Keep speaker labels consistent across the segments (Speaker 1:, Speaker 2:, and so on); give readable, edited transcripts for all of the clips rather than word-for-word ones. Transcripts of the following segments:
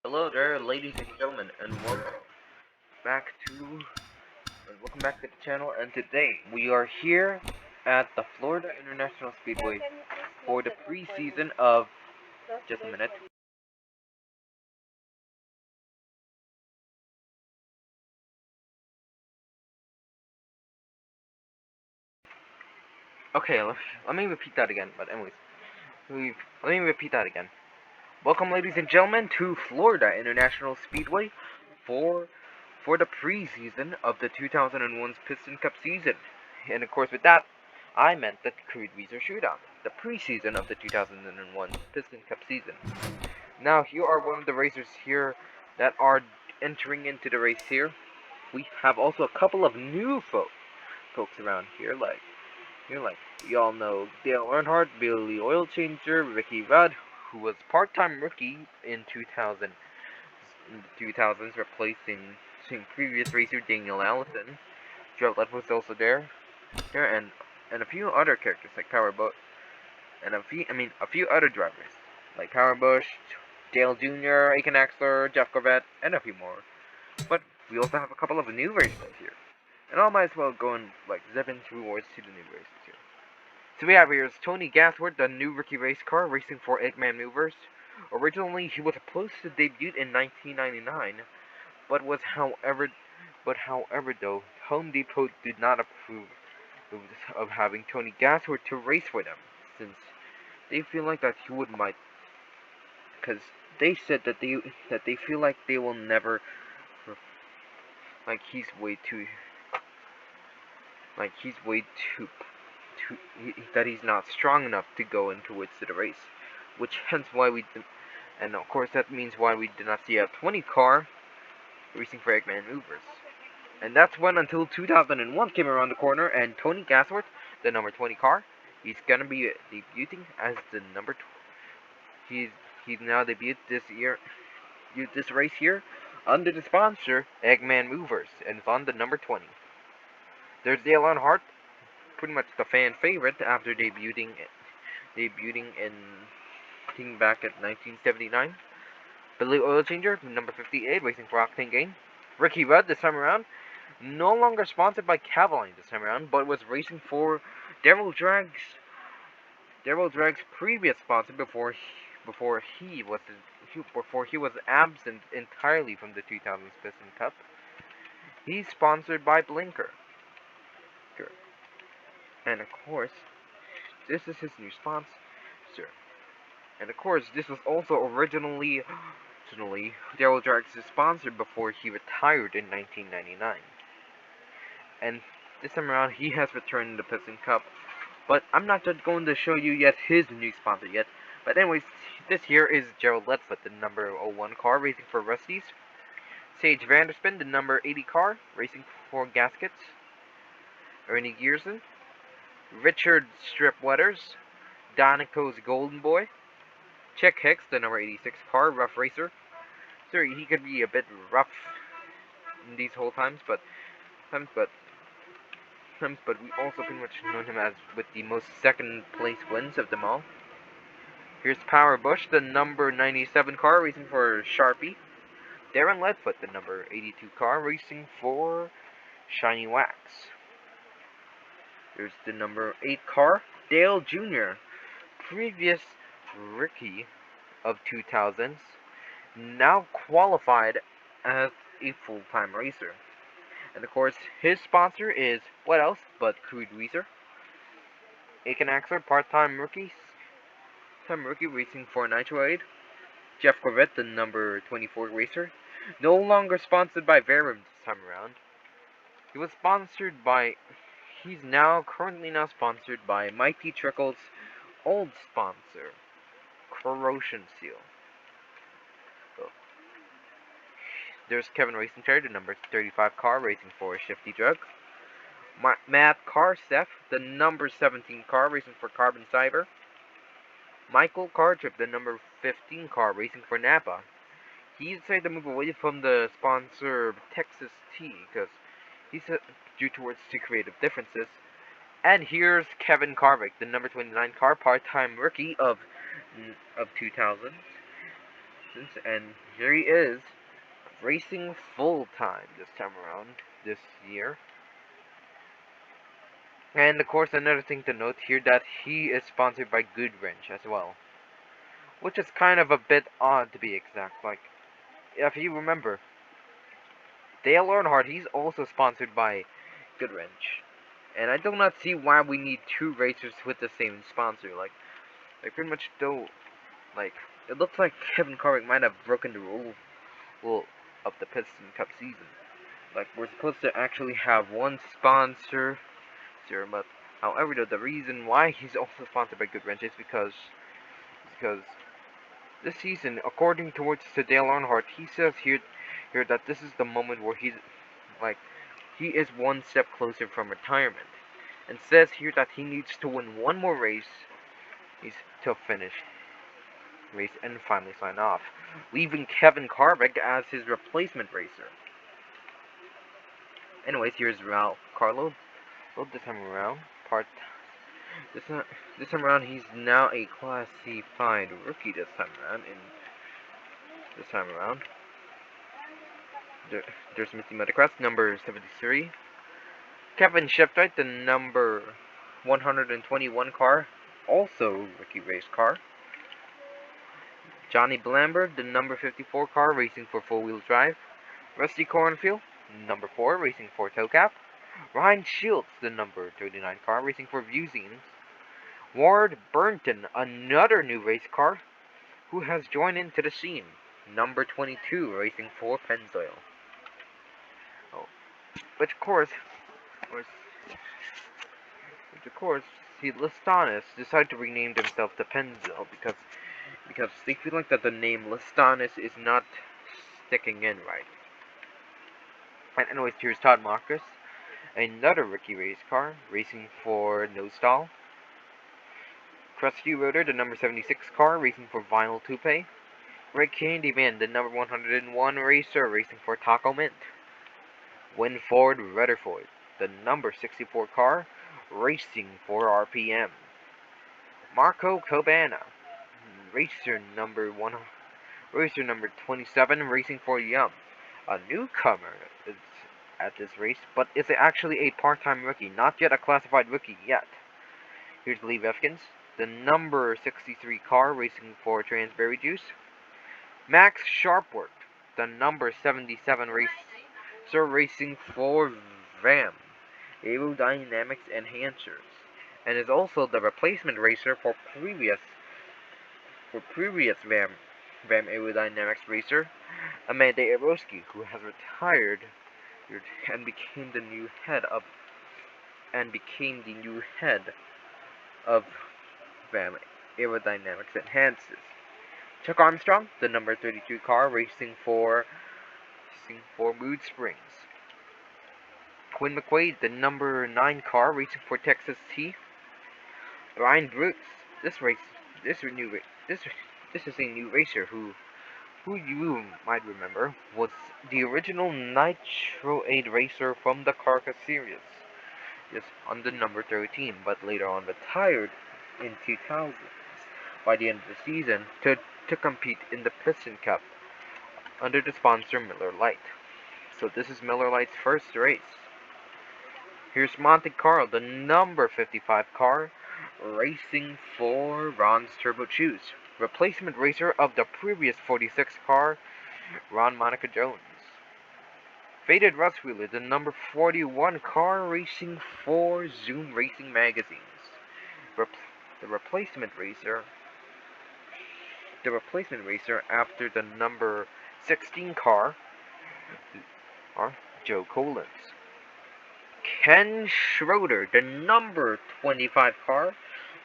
Speaker 1: Hello there, ladies and gentlemen, and back to welcome back to the channel. And today we are here at the Florida International Speedway for the preseason of. Just a minute. Okay, let me repeat that again. But anyways, let me repeat that again. Welcome, ladies and gentlemen, to Florida International Speedway for the preseason of the 2001's Piston Cup season. And of course, with that, I meant the Crudeweiser Shootout, the preseason of the 2001 Piston Cup season. Now, here are one of the racers here that are entering into the race here. We have also a couple of new folks around here, like you all know Dale Earnhardt, Billy Oil Changer, Ricky Rudd, who was part-time rookie in 2000s, replacing previous racer Daniel Allison. Gerald Ledford was also there, and a few other characters like Powerboat, and a few other drivers like Powerbush, Dale Jr., Aiken Axler, Jeff Corvette, and a few more. But we also have a couple of new racers here, and I might as well go and zip towards to the new races here. So we have here is Tony Gathward, the new rookie race car, racing for Eggman Movers. Originally, he was supposed to debut in 1999, but however, though, Home Depot did not approve of having Tony Gasworth to race for them, since they feel like that he would might, because they said that they feel like they will never, he's way too, that he's not strong enough to go into the race, which hence why and of course that means why we did not see a 20 car racing for Eggman Movers. And that's when until 2001 came around the corner, and Tony Gasworth, the number 20 car, he's gonna be debuting as the number. He's now debuted this race here under the sponsor Eggman Movers, and it's on the number 20. There's Dale Earnhardt, pretty much the fan favorite after debuting in back at 1979. Billy Oil Changer, number 58, racing for Octane Gain. Ricky Rudd this time around, no longer sponsored by Cavaline this time around, but was racing for Darryl Dragg's previous sponsor before he was absent entirely from the 2000s Piston Cup. He's sponsored by Blinker. And of course, this is his new sponsor. And of course, this was also originally Gerald Dragg's sponsor before he retired in 1999. And this time around, he has returned to the Piston Cup. But I'm not just going to show you yet his new sponsor yet. But anyways, this here is Gerald Ledford, the number 01 car, racing for Rusty's. Sage Vanderspin, the number 80 car, racing for Gaskets. Ernie Gearson. Richard Stripweathers, Donico's Golden Boy. Chick Hicks, the number 86 car, rough racer. So he could be a bit rough in these whole times, but we also pretty much know him as with the most second place wins of them all. Here's Powerbush, the number 97 car, racing for Sharpie. Darren Ledford, the number 82 car, racing for Shiny Wax. There's the number 8 car, Dale Jr., previous rookie of 2000s, now qualified as a full-time racer. And of course, his sponsor is what else but Crudeweiser. Aiken Axler, part-time rookie racing for Nitro Aid. Jeff Corvette, the number 24 racer, no longer sponsored by Verum this time around. He's currently sponsored by Mighty Trickle's old sponsor, Corrosion Seal. So, there's Kevin Racingchair, the number 35 car, racing for Shifty Drug. Matt Carstef, the number 17 car, racing for Carbon Cyber. Michael Cartrip, the number 15 car, racing for Napa. He decided to move away from the sponsor Texas Tea because he said due towards two creative differences. And here's Kevin Carvik, the number 29 car, part-time rookie of 2000. license, and here he is, racing full-time this time around, this year. And of course, another thing to note here, that he is sponsored by Goodwrench as well. Which is kind of a bit odd, to be exact. Like, if you remember, Dale Earnhardt, he's also sponsored by Goodwrench. And I do not see why we need two racers with the same sponsor. Like pretty much don't, like, it looks like Kevin Carvik might have broken the rule of the Piston Cup season. Like, we're supposed to actually have one sponsor, but however, the reason why he's also sponsored by Goodwrench is because this season, according to Dale Earnhardt, he says here that this is the moment where he is one step closer from retirement, and says here that he needs to win one more race to finish race and finally sign off, leaving Kevin Carvik as his replacement racer. Anyways, here's Raul Carlo. Well, this time around, this time around, he's now a classified rookie. This time around, there's Missy Motocross, number 73. Kevin Sheptite, the number 121 car, also rookie race car. Johnny Blambert, the number 54 car, racing for Four Wheel Drive. Rusty Cornfield, number 4, racing for Towcap. Ryan Shields, the number 39 car, racing for Vuezines. Ward Burnton, another new race car, who has joined into the scene. Number 22, racing for Pennzoil. Which of course, see, Listanis decided to rename himself to Pennzoil because they feel like that the name Listanis is not sticking in right. And anyways, here's Todd Marcus, another rookie race car, racing for Nostal. Krusty Rotor, the number 76 car, racing for Vinyl Toupe. Red Candyman, the number 101 racer, racing for Taco Mint. Winford Rutherford, the number 64 car, racing for RPM. Marco Cabana, racer number 27, racing for Yum. A newcomer is at this race, but is actually a part-time rookie, not yet a classified rookie yet. Here's Lee Vefkins, the number 63 car, racing for Transberry Juice. Max Sharpworth, the number 77 racer, racing for VAM, Aerodynamics Enhancers, and is also the replacement racer for previous VAM Aerodynamics racer Amanda Eroski, who has retired and became the new head of VAM Aerodynamics Enhances. Chuck Armstrong, the number 32 car, racing for Mood Springs. Quinn McQuaid, the number 9 car, racing for Texas T. Brian Brooks, this is a new racer who you might remember was the original Nitro 8 racer from the Carcass series, just on the number 13, but later on retired in 2000s by the end of the season to compete in the Piston Cup under the sponsor Miller Lite. So this is Miller Lite's first race. Here's Monte Carlo, the number 55 car, racing for Ron's Turbo Chews, replacement racer of the previous 46 car, Ron Monica Jones. Faded Rust Wheeler, the number 41 car, racing for Zoom Racing Magazines. The replacement racer after the number 16 car are Joe Collins. Ken Schroeder, the number 25 car,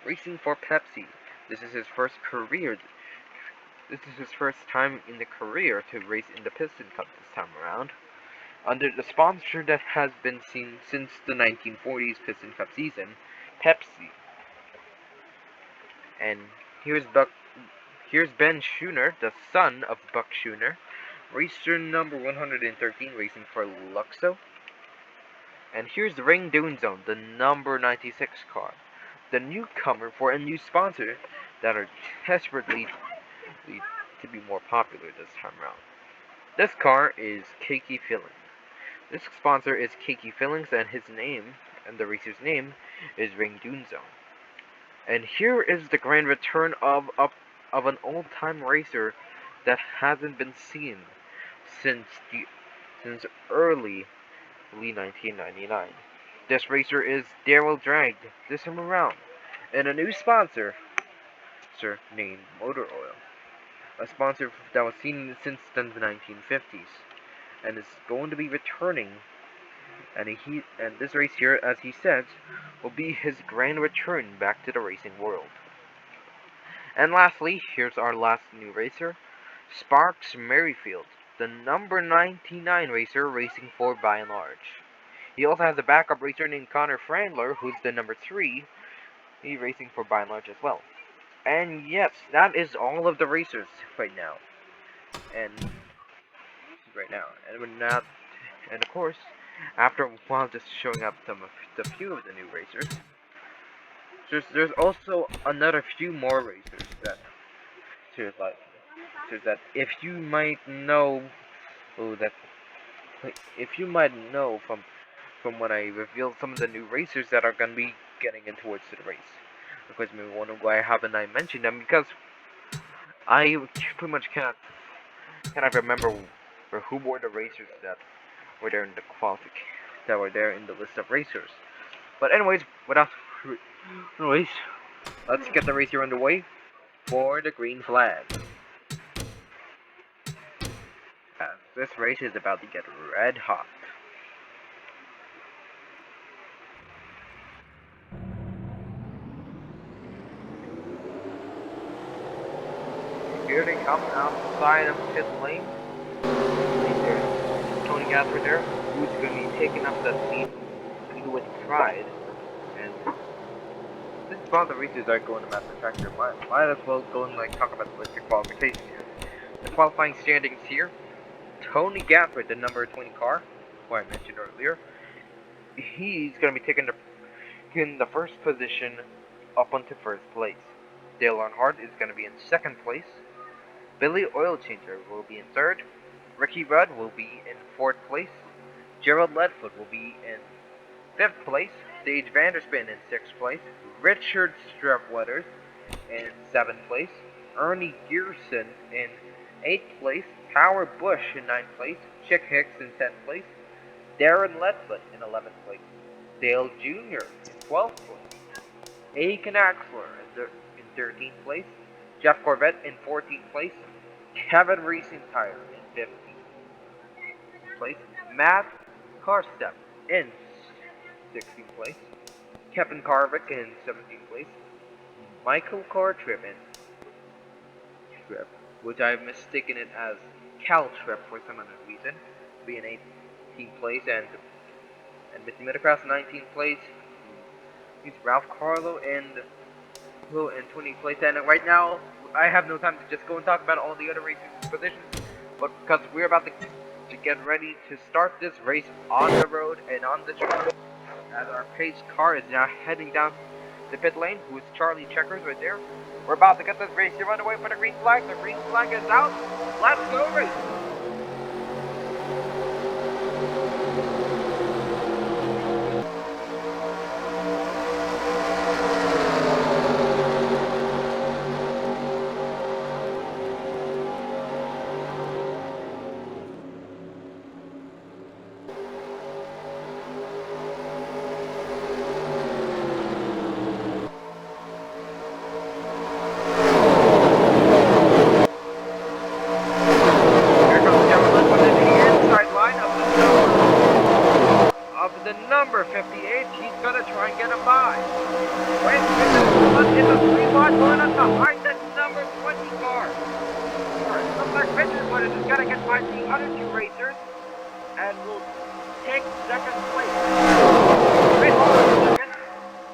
Speaker 1: racing for Pepsi. This is his first time in the career to race in the Piston Cup this time around, under the sponsor that has been seen since the 1940s Piston Cup season, Pepsi. And here's Ben Shooner, the son of Buck Shooner, racer number 113, racing for Luxo. And here's the Ring Dune Zone, the number 96 car, the newcomer for a new sponsor that are desperately to be more popular this time around. This car is Keiki Fillings. This sponsor is Keiki Fillings, and his name, and the racer's name, is Ring Dune Zone. And here is the grand return of an old-time racer that hasn't been seen since early 1999. This racer is Daryl Dragged this time around, and a new sponsor named Motor Oil, a sponsor that was seen since the 1950s, and is going to be returning. And this race here, as he says, will be his grand return back to the racing world. And lastly, here's our last new racer, Sparks Merrifield, the number 99 racer racing for By and Large. He also has a backup racer named Connor Frandler, who's the number 3, he's racing for By and Large as well. And yes, that is all of the racers right now. And of course, after a while just showing up the few of the new racers, there's also another few more racers that if you might know from when I revealed some of the new racers that are gonna be getting in towards the race. Of course, maybe wondering why haven't I mentioned them, because I pretty much cannot remember who were the racers that were there in the list of racers. But anyways, let's get the race here underway for the green flag. As this race is about to get red hot. Here they come outside of pit lane. There's Tony Gathward there, who's going to be taking up the lead with pride. And since all the races are going to Master Tractor, might as well go and talk about the qualifications here. The qualifying standings here: Tony Gathward, the number 20 car, who I mentioned earlier, he's going to be taking the first position up onto first place. Dale Earnhardt is going to be in second place. Billy Oilchanger will be in third. Ricky Rudd will be in fourth place. Gerald Ledford will be in fifth place. Sage Vanderspin in sixth place. Richard Strepwetters in seventh place. Ernie Gearson in eighth place. Howard Bush in ninth place. Chick Hicks in 10th place. Darren Ledford in 11th place. Dale Jr. in 12th place. Aiken Axler in 13th place. Jeff Corvette in 14th place. Kevin Racing Tire in 15th place. Matt Carstep in 16th place. Kevin Carvik in 17th place. Michael Cartrip which I've mistaken it as Caltrip for some other reason, be in 18th place, and Missy Metacross in 19th place. He's Ralph Carlo in 20th place, and right now I have no time to just go and talk about all the other racing positions, but because we're about to get ready to start this race on the road and on the track, as our pace car is now heading down the pit lane, who is Charlie Checkers right there. We're about to get this race here underway for the green flag. The green flag is out. Let's go race! Number 58, he's gonna try and get him by. Wait, it's a 3-wide going up behind the number 20 car. Looks like Richard Wood is gonna get by the other two racers and will take second place. Wait, hold on a second.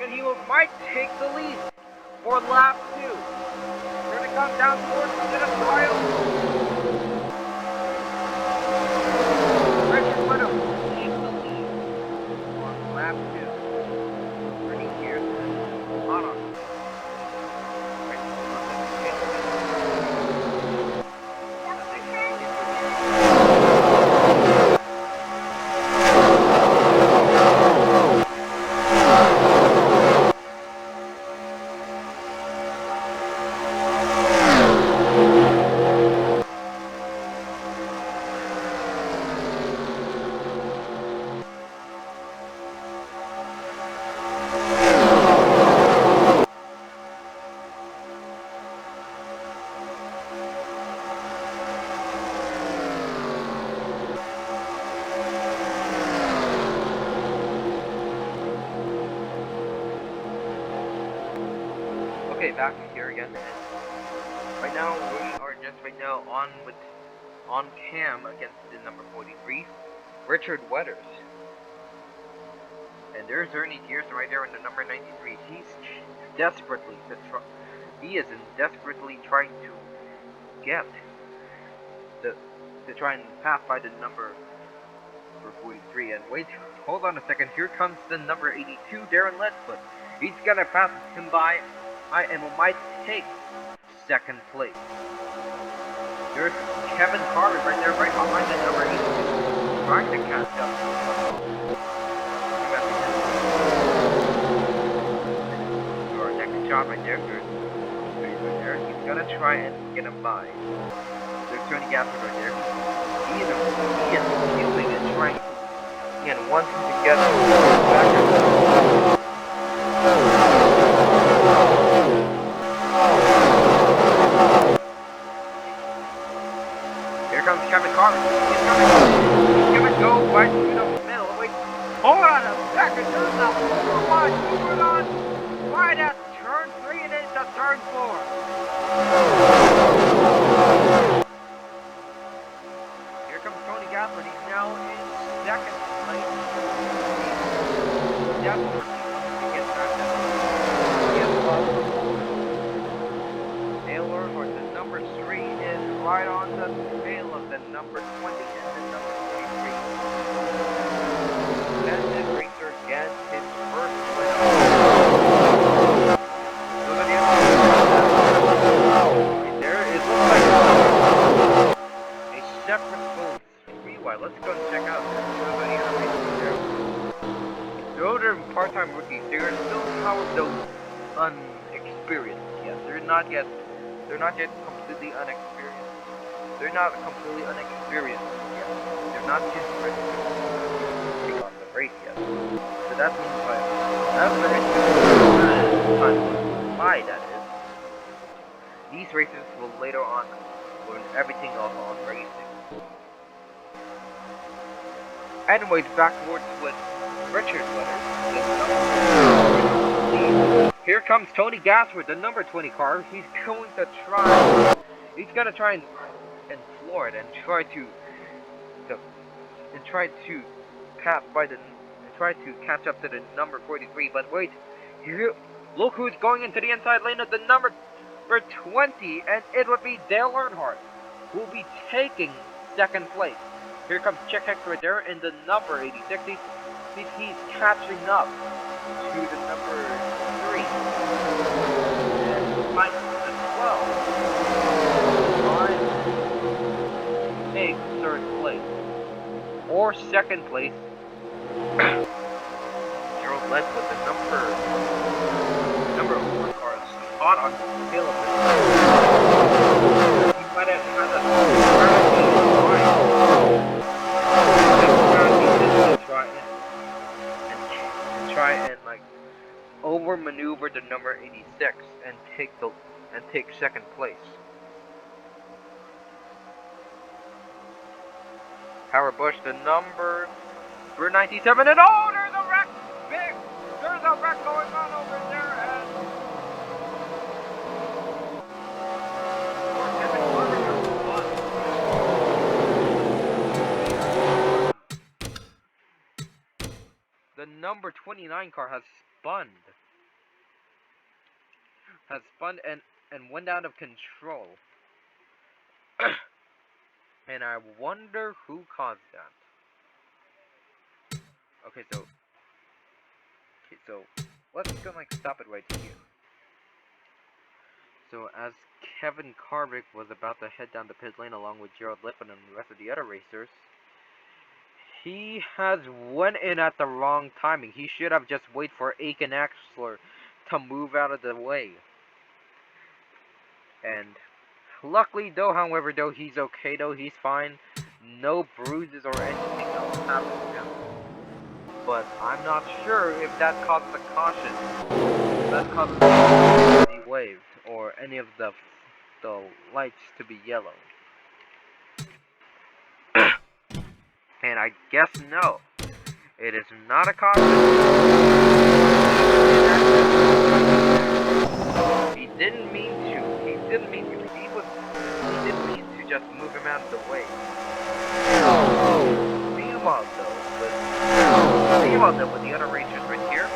Speaker 1: And he might take the lead for lap 2. We're gonna come down towards the finish line. Richard Wood will take the lead on lap 2. Pretty here. Hold on. back here again. Right now, we are just on cam against the number 43, Richard Weathers. And there's Ernie Dearson right there in the number 93. He is desperately trying to get to try and pass by the number 43. And wait, hold on a second. Here comes the number 82, Gerald Ledford. He's gonna pass him by, and might take second place. There's Kevin Carvik right there, right behind the number 82, trying to catch up. So our next shot right there, he's gonna try and get him by. There's Tony Gathward right there. He is appealing and trying to get one together. Here comes Kevin Carvik. He's gonna go right through the middle. Wait, hold on a second. There's a one moving on right at turn 3 and into turn 4. Here comes Tony Gathward. He's now in second place. Definitely gets back Taylor, or the number 3, is right on the tail of the number 20 and the number 23. And this racer gets his first win. There it looks like a separate full freeway. Let's go and check out the other part-time rookies. They are still those unexperienced. Yes, they're not yet completely unexperienced. They're not completely unexperienced yet. They're not just ready to take on the race yet. So that means as the race by that is, these racers will later on learn everything on racing. Anyways, backwards with Richard Weathers. Here comes Tony Gasworth, the number 20 car. He's going to try and floor it and try to pass by and try to catch up to the number 43. But wait, here, look who's going into the inside lane of the number 20, and it would be Dale Earnhardt, who will be taking second place. Here comes Chick Hicks right there in the number 86. He's catching up to the number 3. And Mike the 12 takes third place. Or second place, Gerald Ledford, the number 1 car, is hot on the tail of it. He might have had try and over maneuver the number 86 and take second place. Howard Bush, the number 97, and oh, there's a wreck! There's a wreck going on over there, and the number 29 car has spun and went out of control. And I wonder who caused that. Okay, so let's go stop it right here. So as Kevin Carvik was about to head down the pit lane along with Gerald Ledford and the rest of the other racers, he has went in at the wrong timing. He should have just waited for Aiken Axler to move out of the way. And luckily, however, he's okay, he's fine. No bruises or anything else happened to him. But I'm not sure if that causes a caution. That causes the to be waved or any of the lights to be yellow. And I guess no. It is not a caution. He didn't mean to. He didn't mean to. He didn't mean to just move him out of the way. Meanwhile, though, with the other racers right here,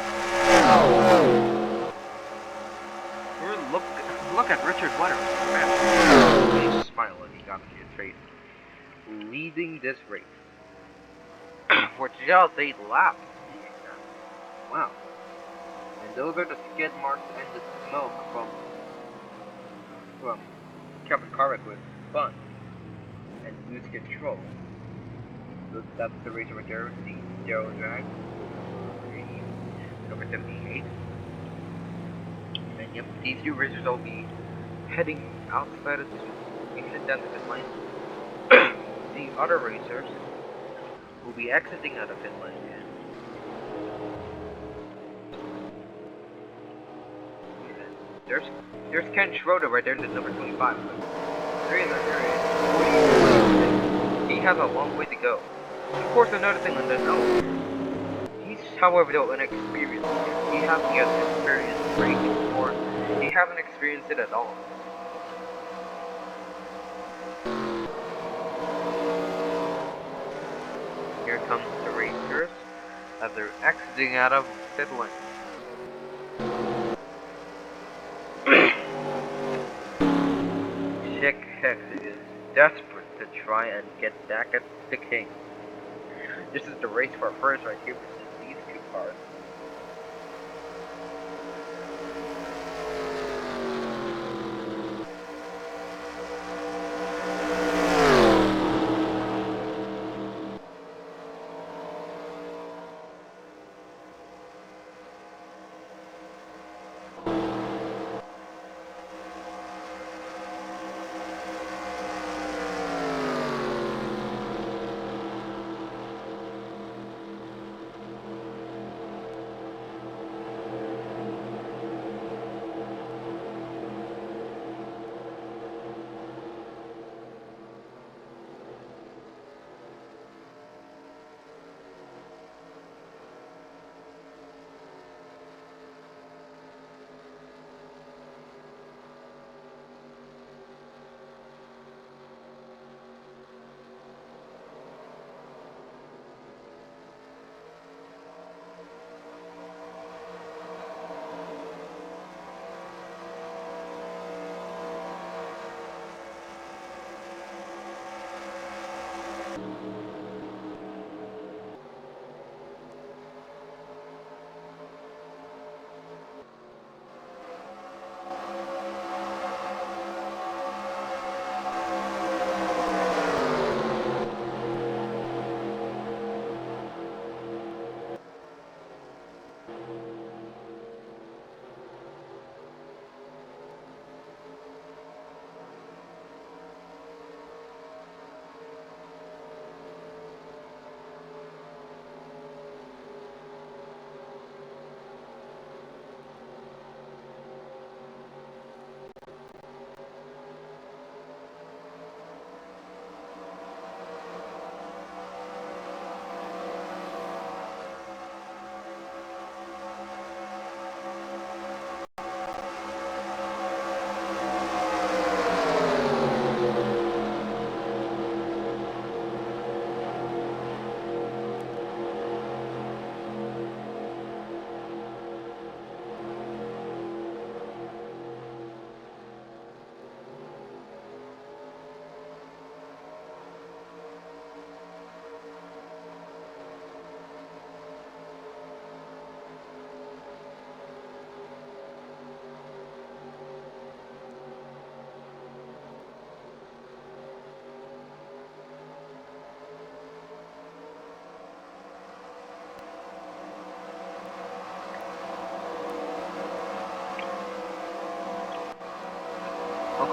Speaker 1: look at Richard Wetter. A smile as he got into his face, leading this race for just 8 laps. Wow. And those are the skid marks and the smoke from Captain Carvik with fun and lose control. So that's the racer right there, the Gerald drag, number 78. And yep, these two racers will be heading outside of heading down the pit lane. The other racers will be exiting out of pit lane. There's Ken Schroeder right there, the number 25. There he is. He has a long way to go. Of course, another thing on the note, he's, however, though, inexperienced. He hasn't yet experienced racing before. He hasn't experienced it at all. Here comes the racers as they're exiting out of pit lane. Chick Hicks is desperate to try and get back at the king. This is the race for first right here between these two cars.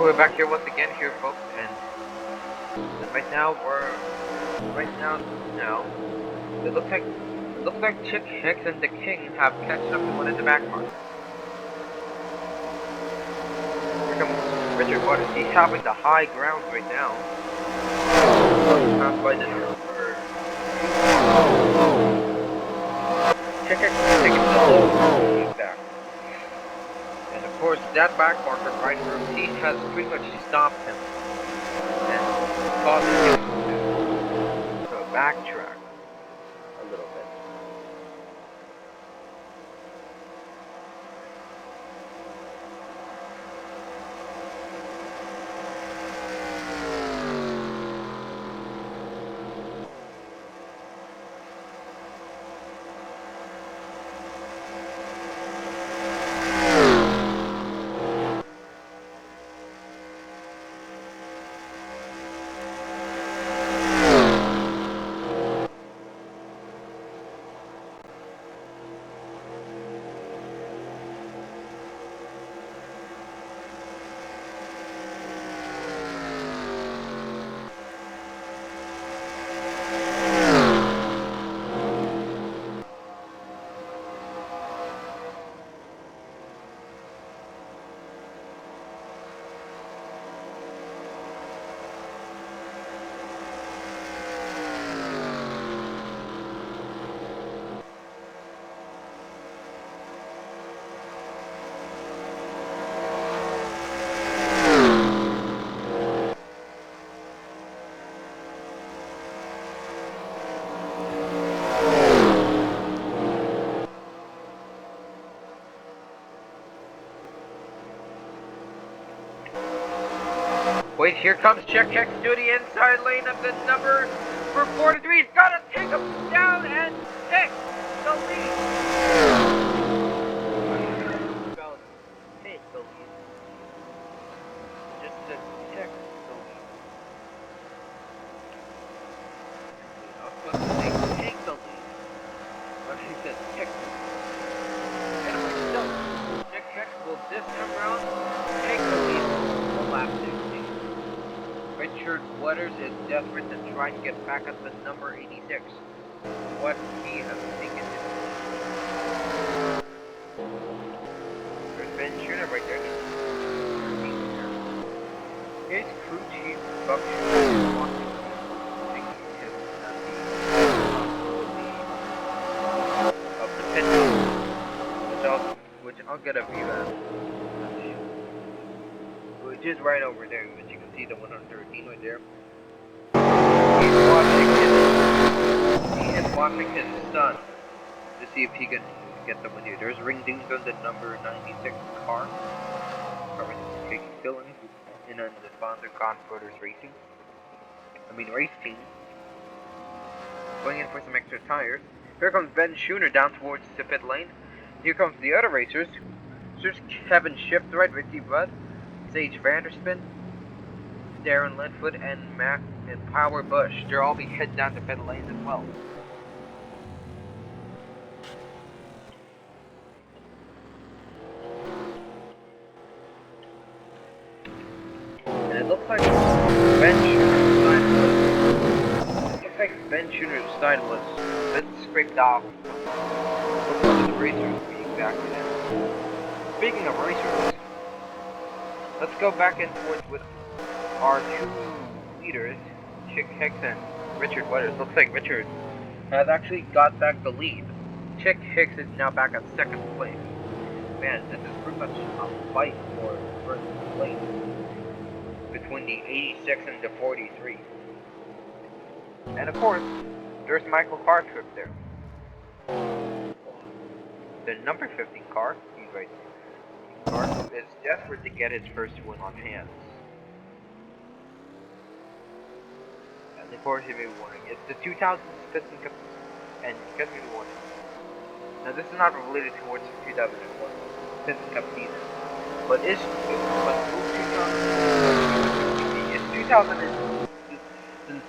Speaker 1: We're back here once again here, folks, and right now it looks like Chick Hicks and the King have catched up to one in the back mark. Here comes Richard Waters. He's having the high ground right now. Passed by the number. Chick Hicks is taking the low back. And of Of course, that back marker right where he has pretty much stopped him and caused him to backtrack a little bit. Wait, here comes Check Hex to the inside lane of the number for 43. He's got to take him down and take the lead. Take the lead. Just to take the lead. I was supposed to say take the lead. But he said take the lead. Anyway, so Check Hex will this time around take the lead for lap 16. Richard Waters is desperate to try and get back at the number 86. What he has taken to there's Ben Shooner right there. His crew chief Buck Shooner watching taking his of the pit which I'll get a view at. Which is right over there, but you can see the 113 right there. He is watching his son to see if he can get the win here. There's ring dings on the number 96 car. Carvik is killing in on the sponsor Gathward Racing. Race team. Going in for some extra tires. Here comes Ben Shooner down towards the pit lane. Here comes the other racers. There's Kevin Shipwright, Ricky Budd, Sage Vanderspin, Gerald Ledford, and Mac and Power Bush. They're all be heading down to pit lane as well. And it looks like Ben Shooner's sign was a bit scraped off from the racers being back in. Speaking of racers, let's go back and forth with our two leaders, Chick Hicks and Richard Waters. Looks like Richard has actually got back the lead. Chick Hicks is now back at second place. Man, this is pretty much a fight for first place between the 86 and the 43. And of course, there's Michael Carvik there. The number 15 car, he's right there. Carvik is desperate to get his first win on hands. And of course, you may be wondering, it's the 2000 Piston Cup, and you guys may be wondering. Now, this is not related towards the 2001 Piston Cup season, but is 2000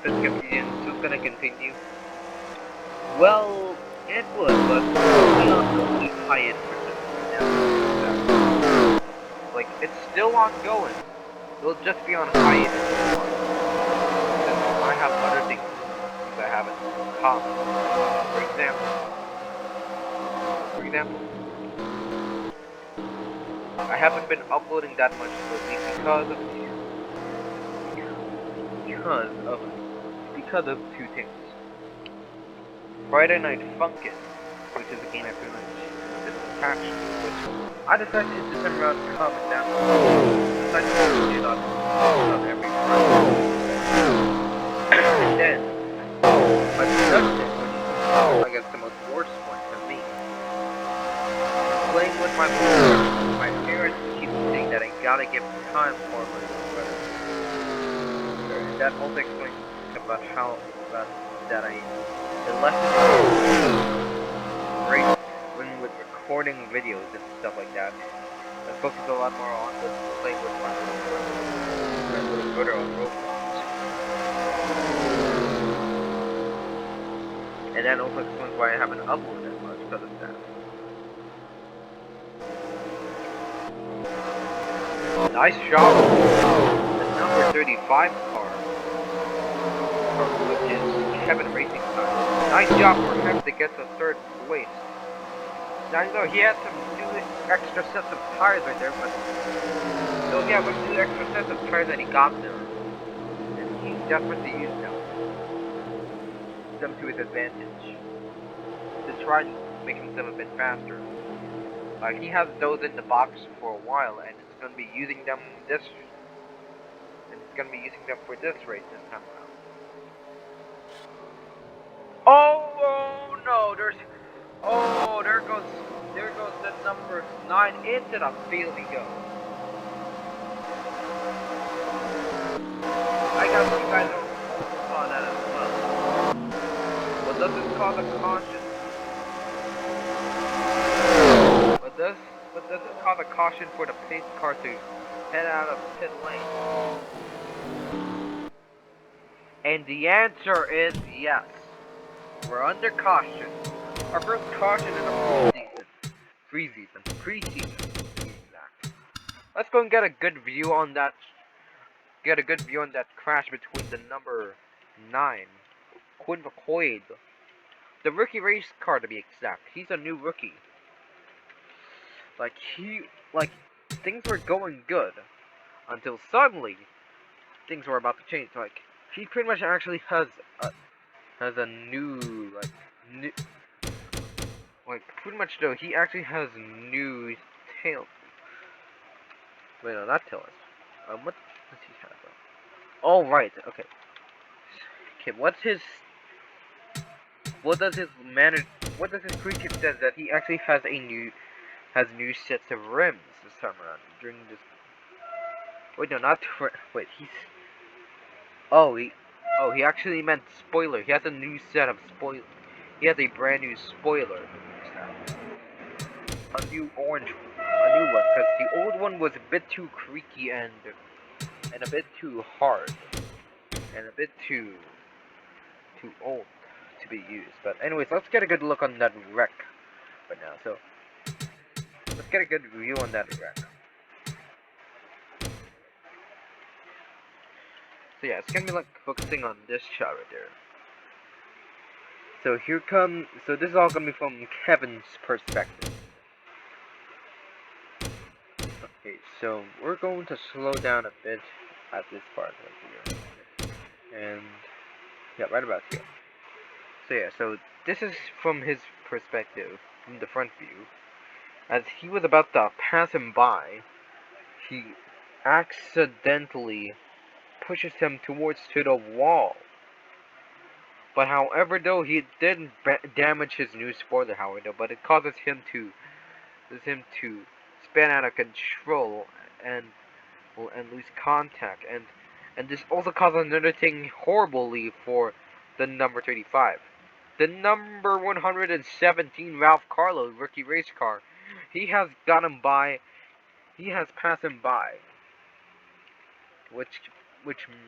Speaker 1: Piston Cup season still going to continue? Well, it would, but we on the high end for this now. Like, it's still ongoing. It'll just be on high end. I have other things I haven't common. For example, I haven't been uploading that much lately because of two things. Friday Night Funkin', which is a game I pretty much action, which I decided this time around to calm it down. I decided to do that on every front. And then, my production, which is, I guess, the most worst one for me, playing with my parents keep saying that I gotta give time for my brother. And that also explains about how, that I, the lesson great when with recording videos and stuff like that. I focus a lot more on playing with my little brother on Roblox. And that also explains why I haven't uploaded much because of that. Nice job. The number 35 car, which is Kevin Racing Car. Nice job for him to get to third place. Now I know he had some new extra sets of tires right there, but so yeah, with two extra sets of tires that he got there, and he definitely used them to his advantage to try to make himself a bit faster. He has those in the box for a while, and it's gonna be using them for this race this time around. Oh no, there goes the number 9 into the field he goes. I guess you guys saw that as well. But this is called a caution. But this is called a caution for the pace car to head out of pit lane. And the answer is yes. We're under caution. Our first caution in the preseason. Let's go and get a good view on that. Crash between the number 9, Quinn McQuaid, the rookie race car to be exact. He's a new rookie. Things were going good until suddenly things were about to change. He pretty much actually has a new pretty much though he actually has new tail. Wait, no, not tail. What does he have? Oh right, okay. Okay, what does his crew chief says that he actually has new sets of rims this time around during this. Wait, no, not wait. He actually meant spoiler. He has a new set of spoilers. He has a brand new spoiler. A new one, because the old one was a bit too creaky and a bit too hard and a bit too old to be used. But anyways, let's get a good look on that wreck right now. So let's get a good view on that wreck. So yeah, it's gonna be focusing on this shot right there. So this is all gonna be from Kevin's perspective. Okay, so we're going to slow down a bit at this part right here. And yeah, right about here. So yeah, so this is from his perspective, from the front view. As he was about to pass him by, he accidentally pushes him towards the wall. But however, though, he didn't damage his new spoiler, however, but it causes him to spin out of control and lose contact, and this also causes another thing horribly for the number 35. The number 117 Ralph Carlo rookie race car, he has passed him by, which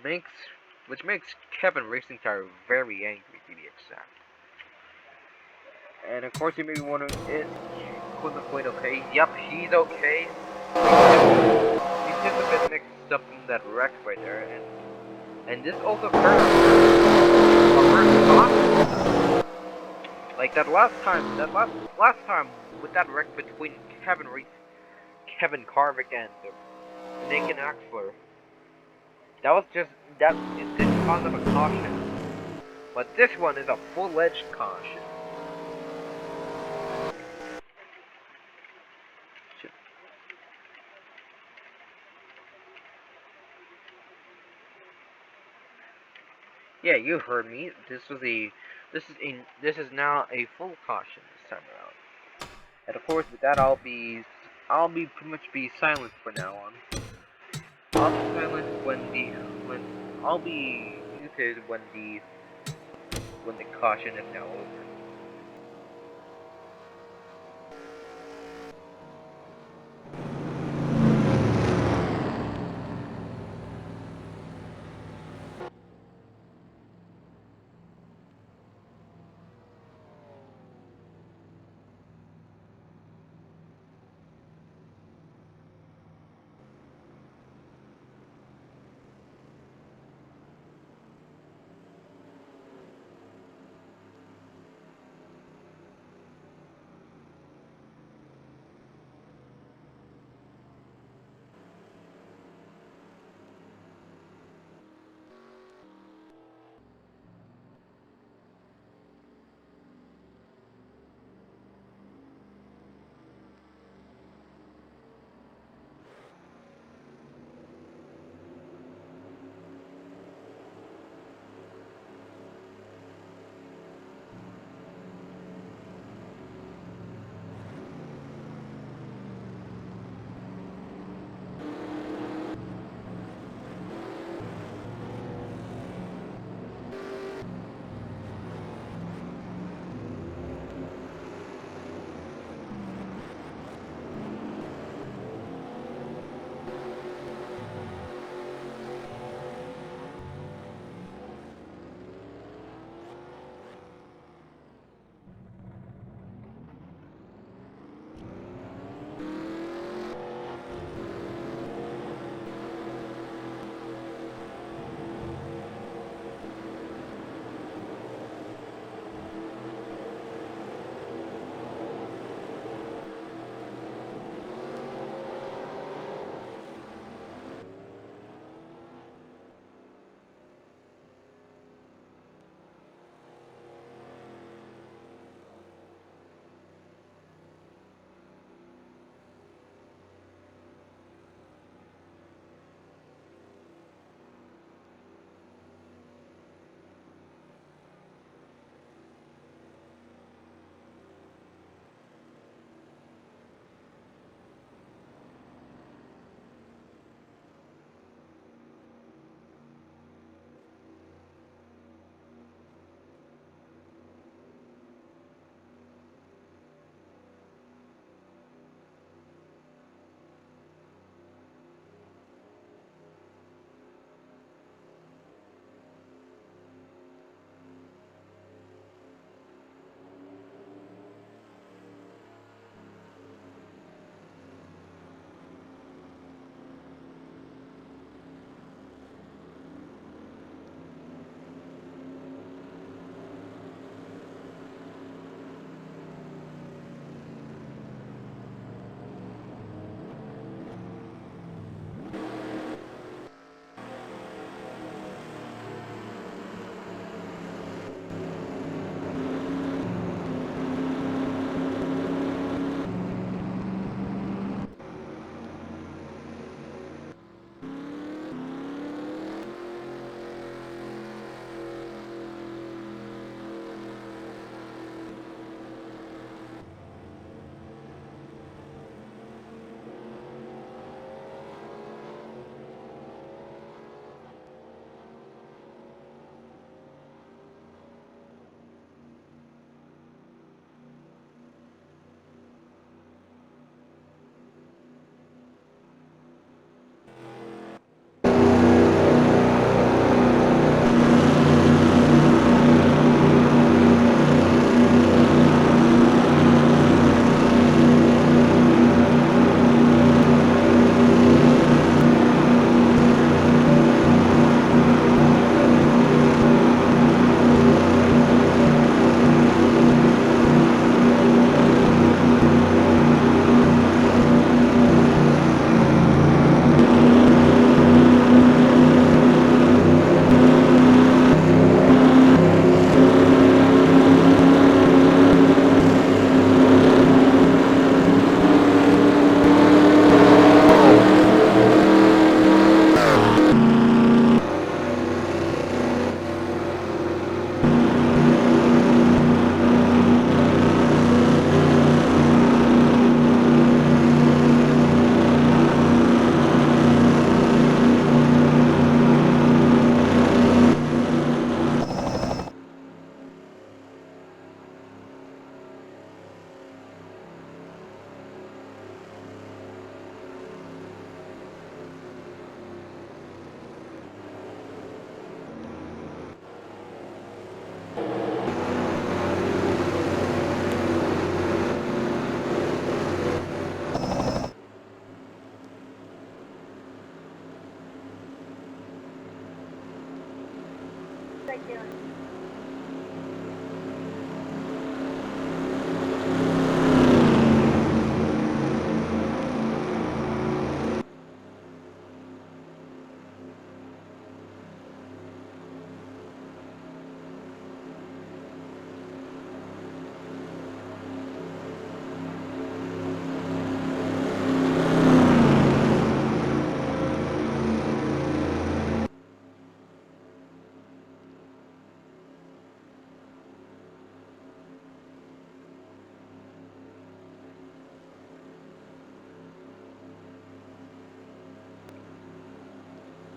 Speaker 1: makes Kevin Racing Tire very angry to be exact. And of course you may be wondering, is Quinn McQuaid okay? Yep, he's okay. He's just a bit mixed up in that wreck right there, and this also occurred like that last time with that wreck between Kevin Carvik and Nick and Axler. That didn't cause of a caution, but this one is a full-edged caution. Yeah, you heard me. This is now a full caution this time around. And of course, with that, I'll be pretty much be silent from now on. I'll be silent when I'll be muted when the caution is now over.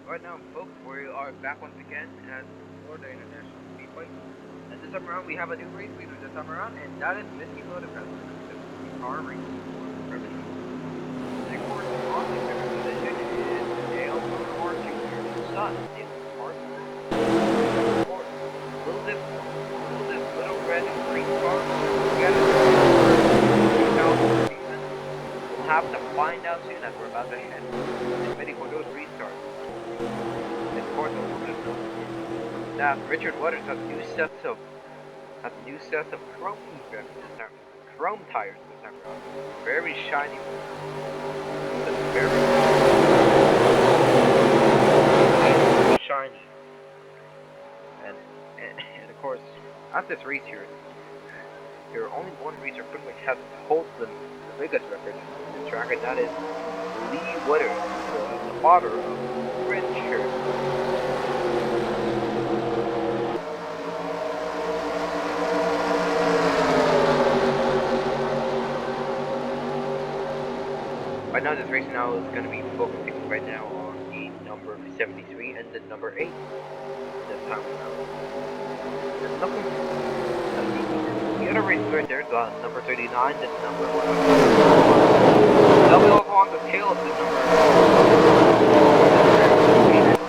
Speaker 1: Right now, folks, we are back once again at Florida International Speedway. And this time around, we have a new race leader this time around, and that is Missy Lodefest. Carvik. The course on the second position is Gerald Ledford Jr.'s son, of course. Will this little red and green car together we'll have to find out soon as we're about to head. Get ready for those restarts. Of course, now Richard Waters has new sets of chrome tires this time around. Very shiny. Very shiny. And of course, at this race here only one racer pretty much has holds the biggest record in this track, and that is Lee Waters, the father of Richard. Right now, this race now is going to be focusing right now on the number 73 and the number 8 this time around. And looking the other races right there, the number 39, the number 1. They'll be also on the tail of the number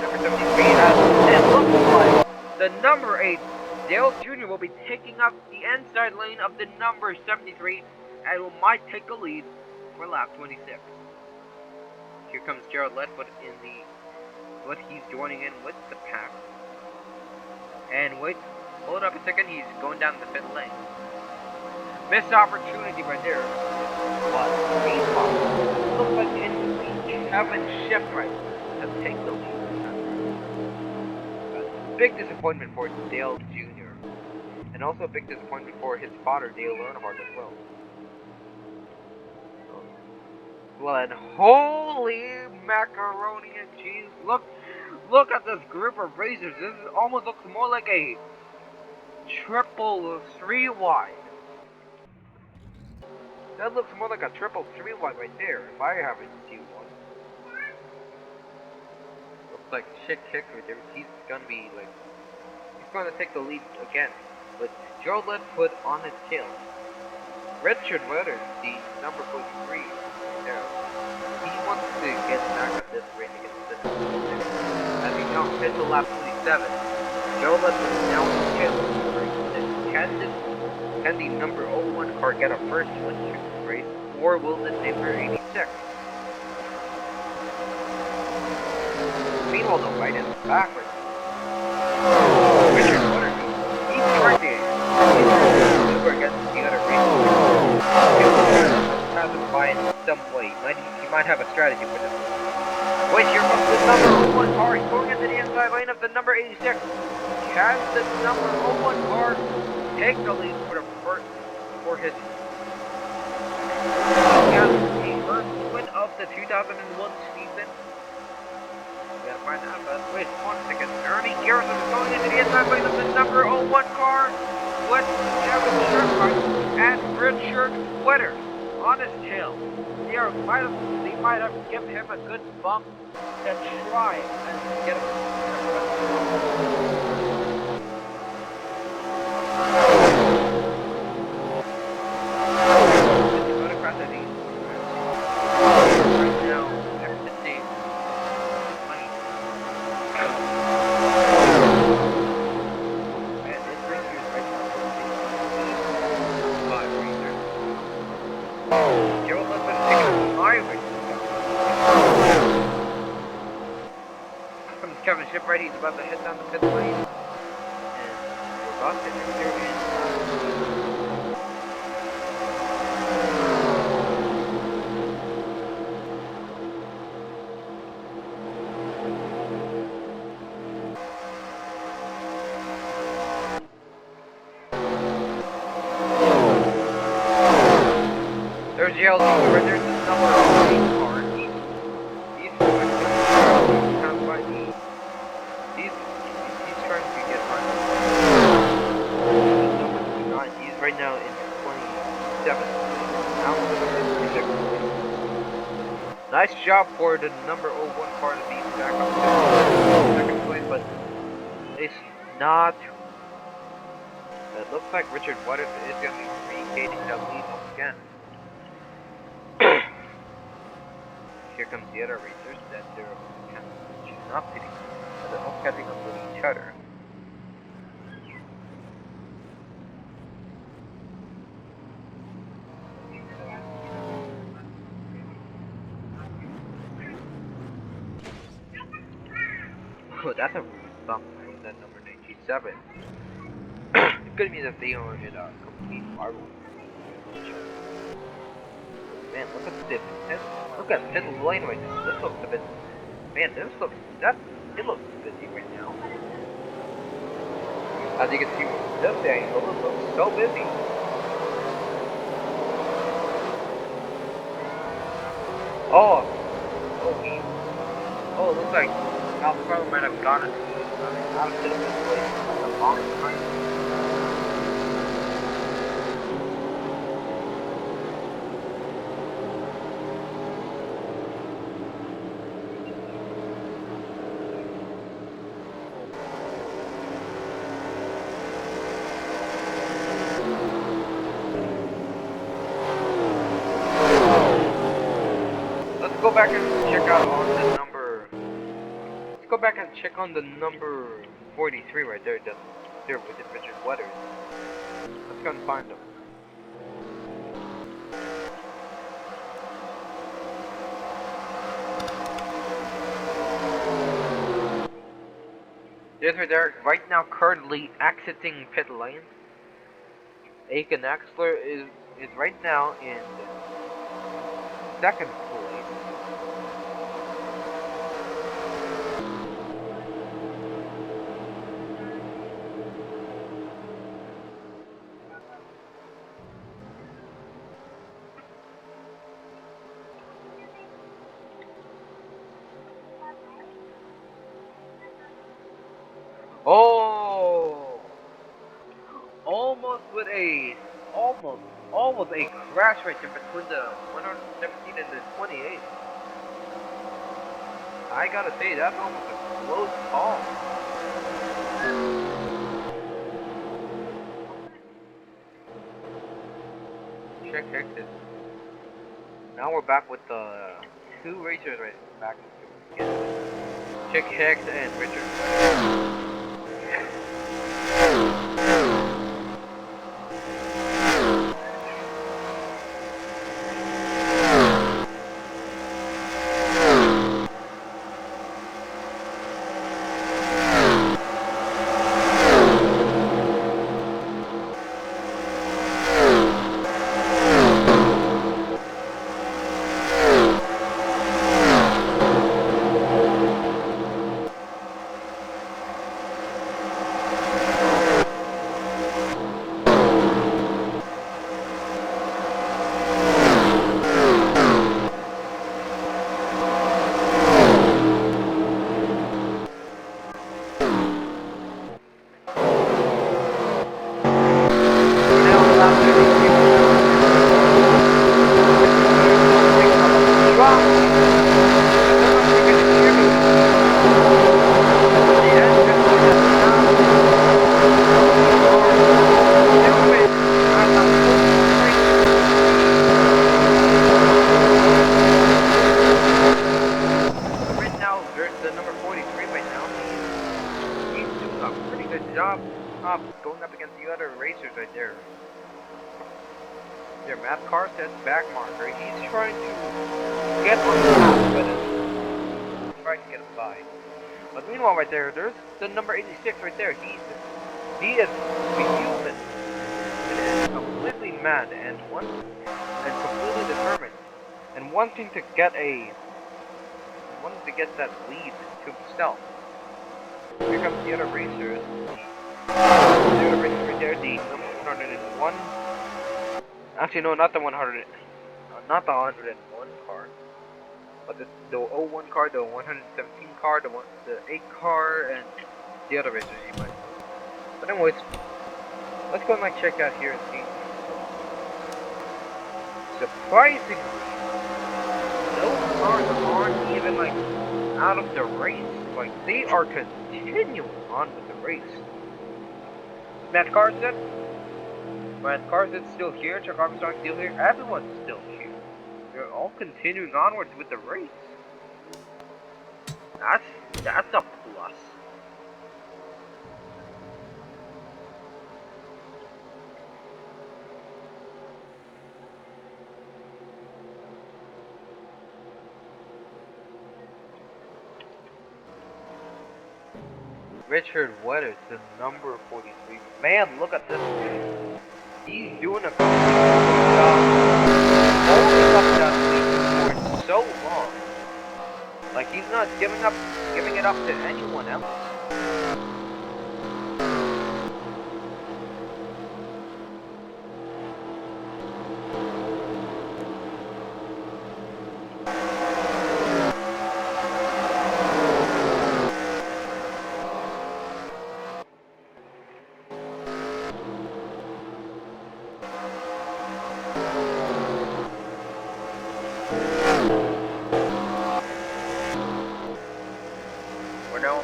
Speaker 1: 73, and it looks like the number 8, Dale Jr. will be taking up the inside lane of the number 73 and might take the lead for lap 26. Here comes Gerald Ledford but he's joining in with the pack. And wait, hold up a second, he's going down the pit lane. Missed opportunity right there. But meanwhile, looks like Kevin Shipwright to take the lead. Big disappointment for Dale Jr. And also a big disappointment for his father, Dale Earnhardt, as well. Well, and holy macaroni and cheese! Look at this group of racers. This almost looks more like a triple 3 wide. That looks more like a triple 3 wide right there. If I haven't seen one, looks like shit kick right there. He's gonna take the lead again. With Gerald Ledford on his tail. Richard Waters, the number 43. He wants to get back at this race against the as he now hits the lap 27. Gerald Ledford is now in the tail of the race. Can the number 01 car get a first win in this race, or will the number 86? Meanwhile, though, right in the back, Richard Waters, he's trying to maneuver against the other racers. Has him by in some way. He might have a strategy for this. Wait, here comes the number 01 car. He's going into the inside lane of the number 86. Can the number 01 car take the lead for his first win of the 2001 season? We gotta find out, but wait 1 second. Ernie Garrison is going into the inside lane of the number 01 car with Kevin Shipwright and Richard Waters on his tail. They might have given him a good bump to try and get him. Kevin Shipwright, he's about to head down the pit lane. lost it here in there's Gerald Ledford, there's the number 8 car. He's trying to get on. He's right now in 27. Nice job for the number 01 car to be back up to second place, but it's not. It looks like Richard Waters is going to be regaining that lead once again. Here comes the other racers that they're not pitting, but they're all catching up with each other. Oh, that's a rude bump from that number 97. It could mean that they only did a complete marvel. Man, look at this. Look at this lane right now. This looks a bit. Man, it looks busy right now. As you can see from this angle, it looks so busy. Oh, it looks like Alpha might have gotten out of this place for a long time. Let's go back and check out on the number. Let's go back and check on the number 43 right there. That's there with Richard Waters. Let's go and find them. There's right there. Right now, currently exiting pit lane. Aiken Axler is right now in second place. Oh! Almost a crash right there between the 117 and the 28. I gotta say, that's almost a close call. Check this. Now we're back with the two racers right back together. Check Hex and Richard. Going up against the other racers right there. Their map car says back marker. He's trying to get on the top, but trying to get him by. But meanwhile, right there, there's the number 86 right there. He's He is human and completely mad and completely determined and wanting to get that lead to himself. Here comes the other racers. The other racers right there, the number 101. Actually, no, not the 100. Not the 101 car, but the 01 car, the 117 car, the 8 car, and the other racers you might know. But anyways, let's go and check out here and see. Surprisingly, those cars aren't even out of the race. They are continuing on with the race. Matt Carson still here. Chuck Armstrong still here. Everyone's still here. They're all continuing onwards with the race. That's a plus. Richard Wetters, the number 43. Man, look at this dude. He's doing a good job holding up that lead for so long. He's not giving it up to anyone else.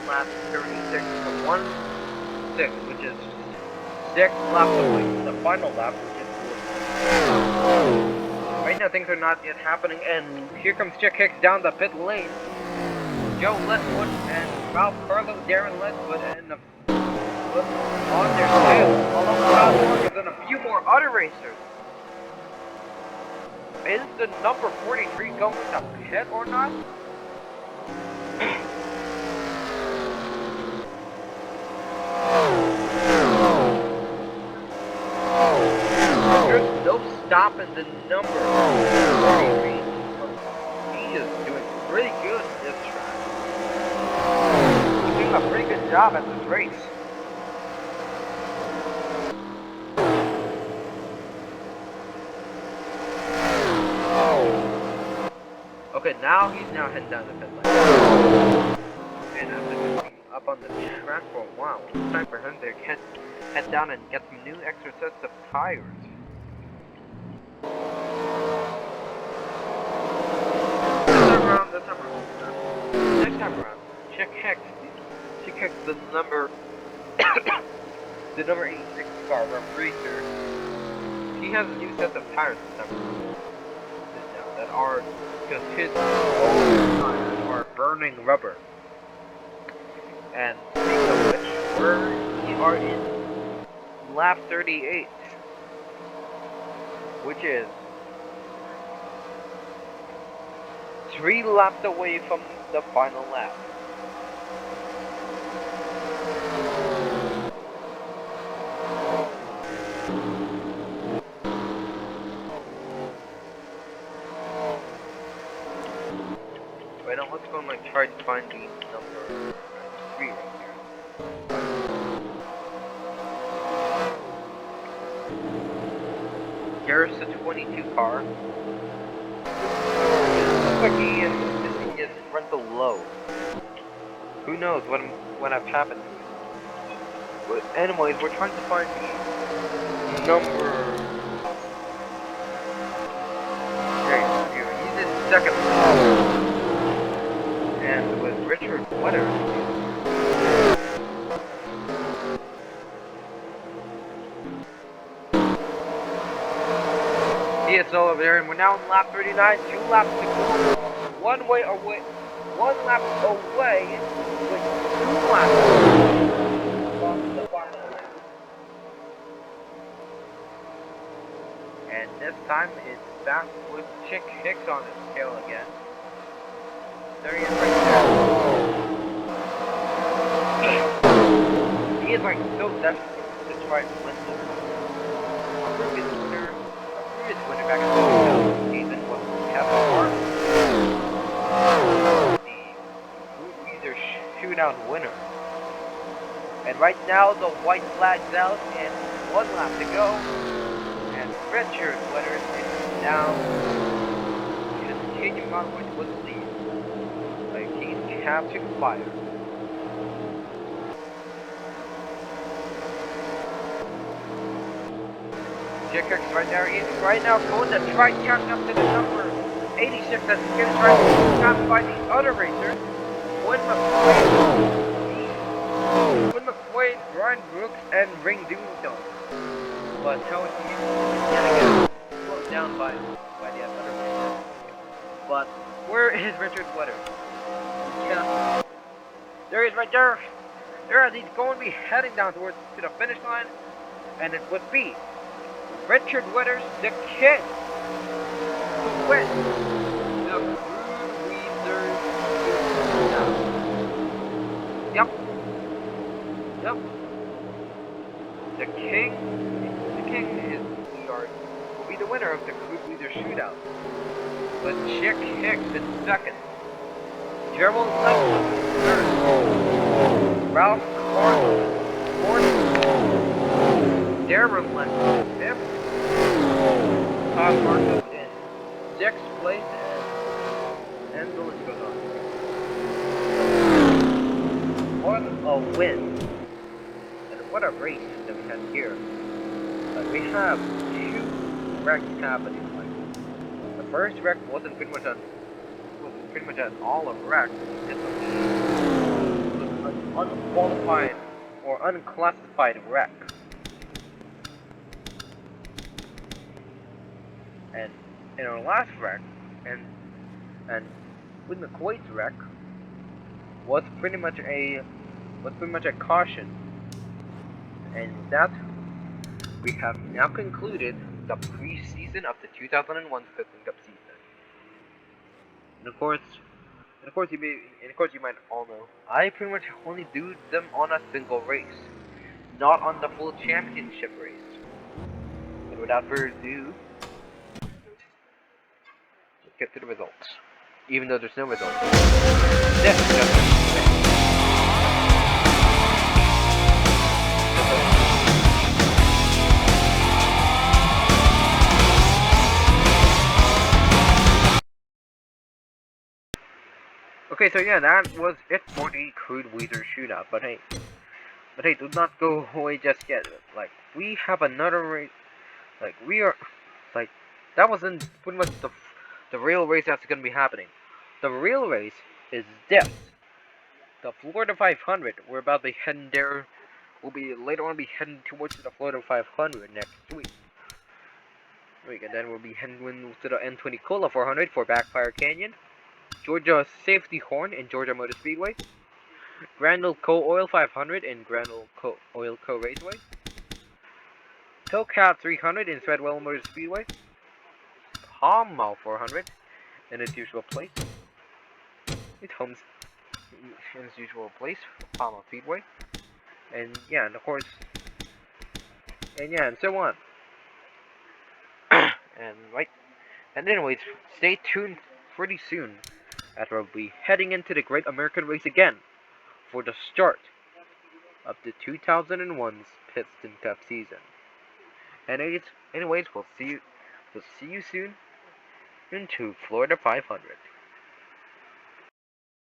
Speaker 1: Lap 36 to 1-6, which is 6 laps away from the final lap, which is 4. Right now things are not yet happening, and here comes Chick Hicks down the pit lane. Joe Ledford and Ralph Carlo, Darren Ledford, and on their tail, along with Todd Marcus and a few more other racers. Is the number 43 going to pit or not? There's no stopping the number 43. He is doing pretty good this track. He's doing a pretty good job at this race. Okay, he's heading down the pit lane. And after being up on the track for a while, it's time for him to head down and get some new extra sets of tires. Next time around, Chick Hicks, the number 86 car racer. He has a new set of tires this time around that are because his old tires are burning rubber. And speaking of which, we are in lap 38, which is 3 laps away from the final lap. Right now, let's go and try to find the number 3 right here. There's the 22 car. Looks like he is missing his frontal lobe. Who knows what has happened? But anyways, we're trying to find the number. He's in second place. And with Richard Wetters. He is still over there, and we're now in lap 39, 2 laps to go. One lap away, with 2 laps from the final lap. And this time it's back with Chick Hicks on his tail again. There he is right there. He is so desperate. fight went over. A previous winner back in the 2000 season was Gathward, the Crudeweiser Shootout winner. And right now the white flag's out and 1 lap to go. And red shirt winner is now continuing onwards with the lead. Like he's catching fire. Jickers right there, he's right now going to try catching up to the number 86 that's getting trying to stop by the other racers. Quinn McQuaid, Brian Brooks, and Ring Doomstone. But how is he yet again slowed down by the other racers? But where is Richard Wetter? Yeah. There he is right there. There as he's going to be heading down towards to the finish line. And it would be Richard Wetters, the king, to win the Crudeweiser Shootout. Yep. The king will be the winner of the Crudeweiser Shootout. But Chick Hicks in second. Gerald Ledford third. Ralph Carvik fourth. Darren Ledford fifth. Todd Marcus in 6th place, and the list goes on. What a win! And what a race that we had here. We have 2 wrecks happening. The first wreck wasn't pretty much an all of wreck. It was an unqualified or unclassified wreck. And in our last wreck, and with McQuaid's wreck, was pretty much a caution. And with that, we have now concluded the preseason of the 2001 Piston Cup season. And of course you might all know, I pretty much only do them on a single race, not on the full championship race. And without further ado, let's get to the results. Even though there's no results. This is just okay, so yeah, that was it for the Crudeweiser Shootout. But hey, do not go away just yet. Like, we have another race. Like, that wasn't pretty much the real race that's gonna be happening. The real race is this. The Florida 500. We're about to be heading there. We'll be later on heading towards the Florida 500 next week. And then we'll be heading to the N20 Cola 400 for Backfire Canyon. Georgia Safety Horn in Georgia Motor Speedway, Granville Co-Oil 500 in Granville Co-Oil Co Raceway, Towcat 300 in Threadwell Motor Speedway, Palmall 400 in its usual place, in its usual place, Palmall Speedway, and yeah, and of course, and yeah, and so on. And anyways, stay tuned pretty soon, as we'll be heading into the Great American Race again for the start of the 2001's Piston Cup season. And anyways, we'll see you soon into Florida 500.